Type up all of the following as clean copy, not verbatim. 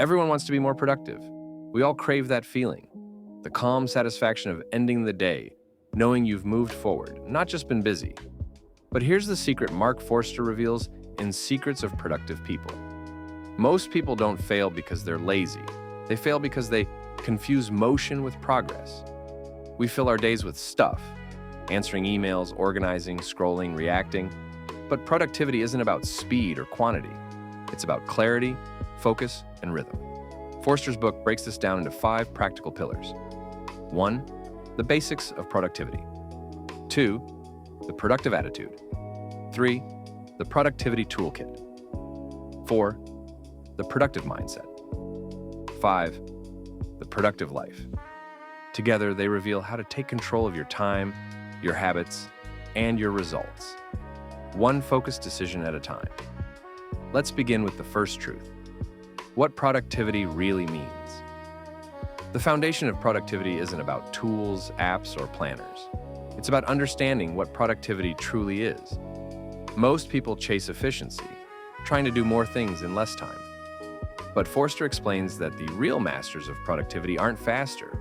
Everyone wants to be more productive. We all crave that feeling, the calm satisfaction of ending the day, knowing you've moved forward, not just been busy. But here's the secret Mark Forster reveals in Secrets of Productive People. Most people don't fail because they're lazy. They fail because they confuse motion with progress. We fill our days with stuff, answering emails, organizing, scrolling, reacting. But productivity isn't about speed or quantity. It's about clarity, focus, and rhythm. Forster's book breaks this down into 5 practical pillars. 1. The basics of productivity. 2. The productive attitude. 3. The productivity toolkit. 4. The productive mindset. 5. The productive life. Together, they reveal how to take control of your time, your habits, and your results. One focused decision at a time. Let's begin with the first truth. What productivity really means. The foundation of productivity isn't about tools, apps, or planners. It's about understanding what productivity truly is. Most people chase efficiency, trying to do more things in less time. But Forster explains that the real masters of productivity aren't faster.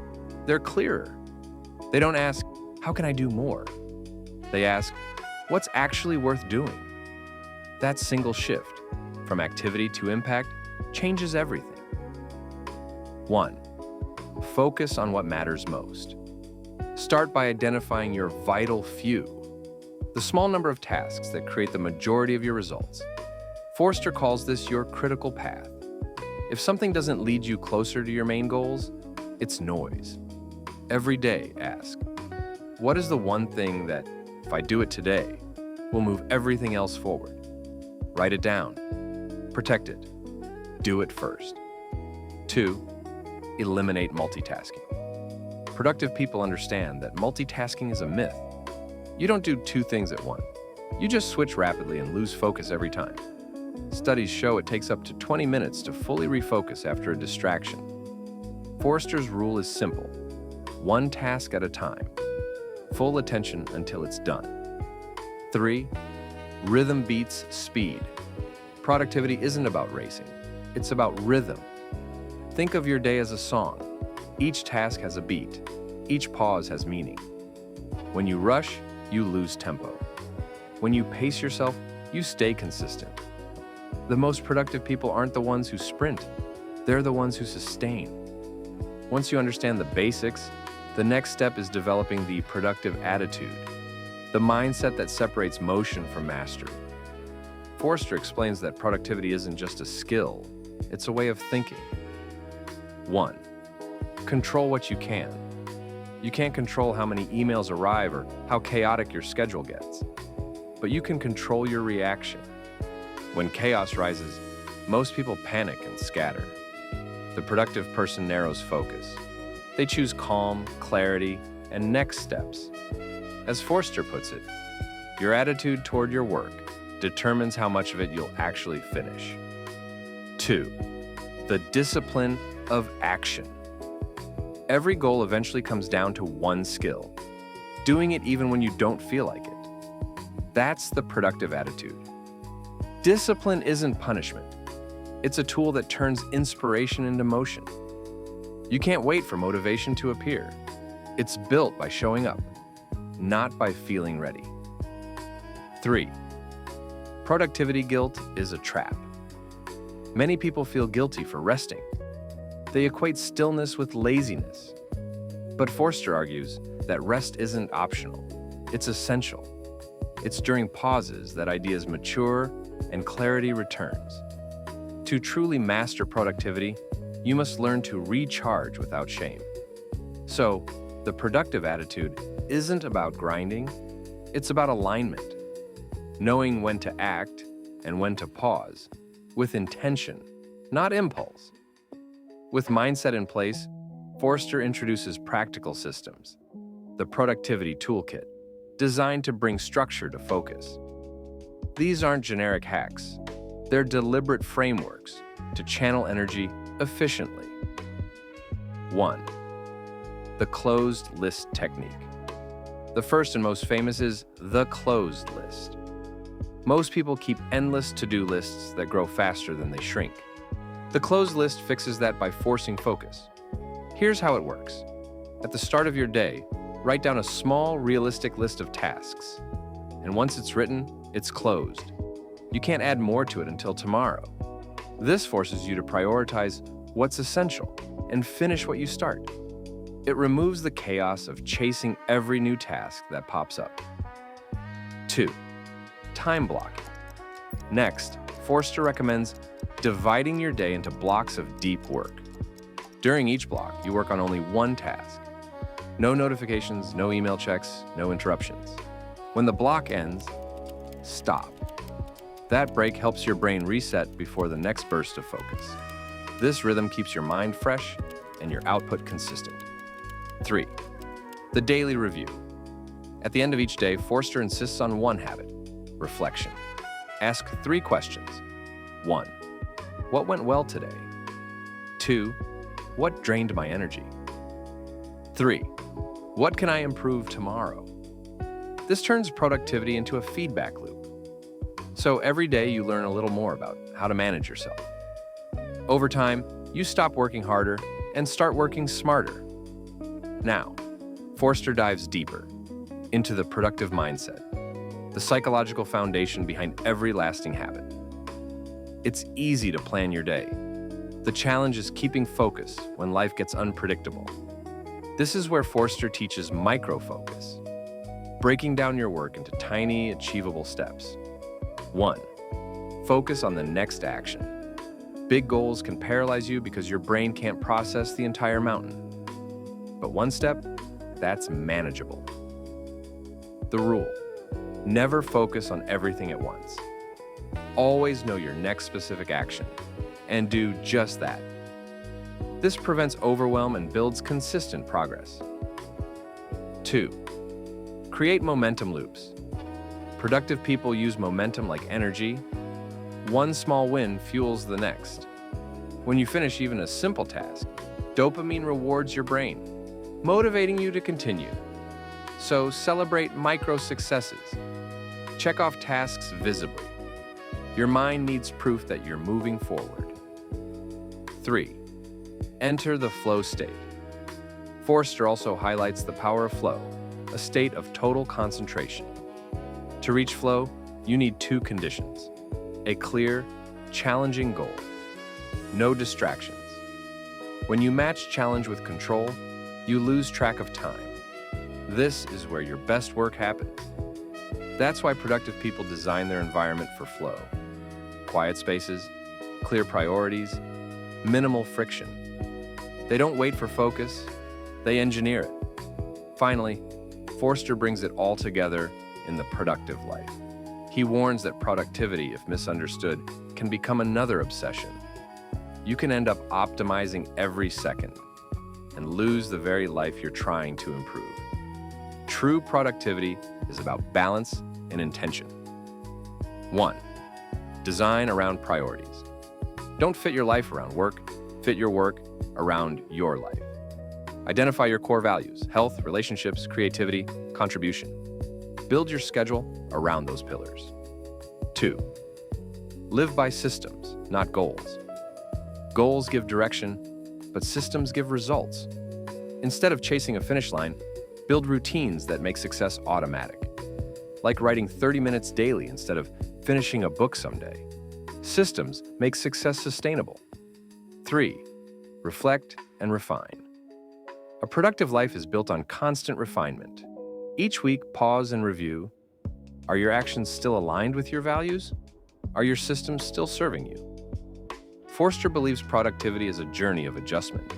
They're clearer. They don't ask, how can I do more? They ask, what's actually worth doing? That single shift, from activity to impact, changes everything. 1. Focus on what matters most. Start by identifying your vital few, the small number of tasks that create the majority of your results. Forster calls this your critical path. If something doesn't lead you closer to your main goals, it's noise. Every day, ask, what is the one thing that, if I do it today, will move everything else forward? Write it down. Protect it. Do it first. 2. Eliminate multitasking. Productive people understand that multitasking is a myth. You don't do 2 things at once. You just switch rapidly and lose focus every time. Studies show it takes up to 20 minutes to fully refocus after a distraction. Forster's rule is simple. 1 task at a time. Full attention until it's done. 3. Rhythm beats speed. Productivity isn't about racing. It's about rhythm. Think of your day as a song. Each task has a beat. Each pause has meaning. When you rush, you lose tempo. When you pace yourself, you stay consistent. The most productive people aren't the ones who sprint. They're the ones who sustain. Once you understand the basics, the next step is developing the productive attitude, the mindset that separates motion from mastery. Forster explains that productivity isn't just a skill, it's a way of thinking. 1. Control what you can. You can't control how many emails arrive or how chaotic your schedule gets, but you can control your reaction. When chaos rises, most people panic and scatter. The productive person narrows focus. They choose calm, clarity, and next steps. As Forster puts it, your attitude toward your work determines how much of it you'll actually finish. 2. The discipline of action. Every goal eventually comes down to one skill, doing it even when you don't feel like it. That's the productive attitude. Discipline isn't punishment. It's a tool that turns inspiration into motion. You can't wait for motivation to appear. It's built by showing up, not by feeling ready. 3. Productivity guilt is a trap. Many people feel guilty for resting. They equate stillness with laziness. But Forster argues that rest isn't optional. It's essential. It's during pauses that ideas mature and clarity returns. To truly master productivity, you must learn to recharge without shame. So, the productive attitude isn't about grinding, it's about alignment. Knowing when to act and when to pause, with intention, not impulse. With mindset in place, Forster introduces practical systems, the productivity toolkit, designed to bring structure to focus. These aren't generic hacks. They're deliberate frameworks to channel energy efficiently. 1. The closed list technique. The first and most famous is the closed list. Most people keep endless to-do lists that grow faster than they shrink. The closed list fixes that by forcing focus. Here's how it works. At the start of your day, write down a small, realistic list of tasks. And once it's written, it's closed. You can't add more to it until tomorrow. This forces you to prioritize what's essential and finish what you start. It removes the chaos of chasing every new task that pops up. 2. Time blocking. Next, Forster recommends dividing your day into blocks of deep work. During each block, you work on only one task. No notifications, no email checks, no interruptions. When the block ends, stop. That break helps your brain reset before the next burst of focus. This rhythm keeps your mind fresh and your output consistent. 3. The daily review. At the end of each day, Forster insists on one habit: reflection. Ask 3 questions. 1. What went well today? 2. What drained my energy? 3. What can I improve tomorrow? This turns productivity into a feedback loop. So every day you learn a little more about how to manage yourself. Over time, you stop working harder and start working smarter. Now, Forster dives deeper into the productive mindset, the psychological foundation behind every lasting habit. It's easy to plan your day. The challenge is keeping focus when life gets unpredictable. This is where Forster teaches micro-focus, breaking down your work into tiny, achievable steps. 1. Focus on the next action. Big goals can paralyze you because your brain can't process the entire mountain. But one step, that's manageable. The rule: never focus on everything at once. Always know your next specific action and do just that. This prevents overwhelm and builds consistent progress. 2. Create momentum loops. Productive people use momentum like energy. One small win fuels the next. When you finish even a simple task, dopamine rewards your brain, motivating you to continue. So celebrate micro successes. Check off tasks visibly. Your mind needs proof that you're moving forward. 3. Enter the flow state. Forster also highlights the power of flow, a state of total concentration. To reach flow, you need 2 conditions: a clear, challenging goal, no distractions. When you match challenge with control, you lose track of time. This is where your best work happens. That's why productive people design their environment for flow. Quiet spaces, clear priorities, minimal friction. They don't wait for focus, they engineer it. Finally, Forster brings it all together in the productive life. He warns that productivity, if misunderstood, can become another obsession. You can end up optimizing every second and lose the very life you're trying to improve. True productivity is about balance and intention. 1. Design around priorities. Don't fit your life around work, fit your work around your life. Identify your core values: health, relationships, creativity, contribution. Build your schedule around those pillars. 2. Live by systems, not goals. Goals give direction, but systems give results. Instead of chasing a finish line, build routines that make success automatic. Like writing 30 minutes daily instead of finishing a book someday. Systems make success sustainable. 3. Reflect and refine. A productive life is built on constant refinement. Each week, pause and review. Are your actions still aligned with your values? Are your systems still serving you? Forster believes productivity is a journey of adjustment,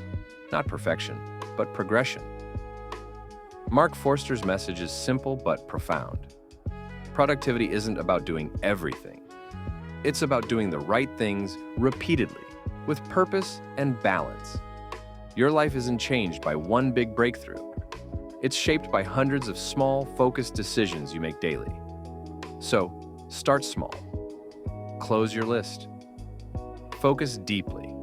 not perfection, but progression. Mark Forster's message is simple but profound. Productivity isn't about doing everything. It's about doing the right things repeatedly, with purpose and balance. Your life isn't changed by one big breakthrough. It's shaped by hundreds of small, focused decisions you make daily. So, start small. Close your list. Focus deeply.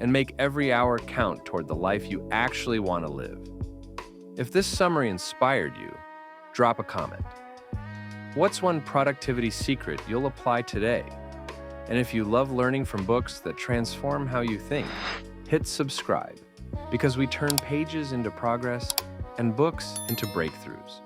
And make every hour count toward the life you actually want to live. If this summary inspired you, drop a comment. What's one productivity secret you'll apply today? And if you love learning from books that transform how you think, hit subscribe, because we turn pages into progress and books into breakthroughs.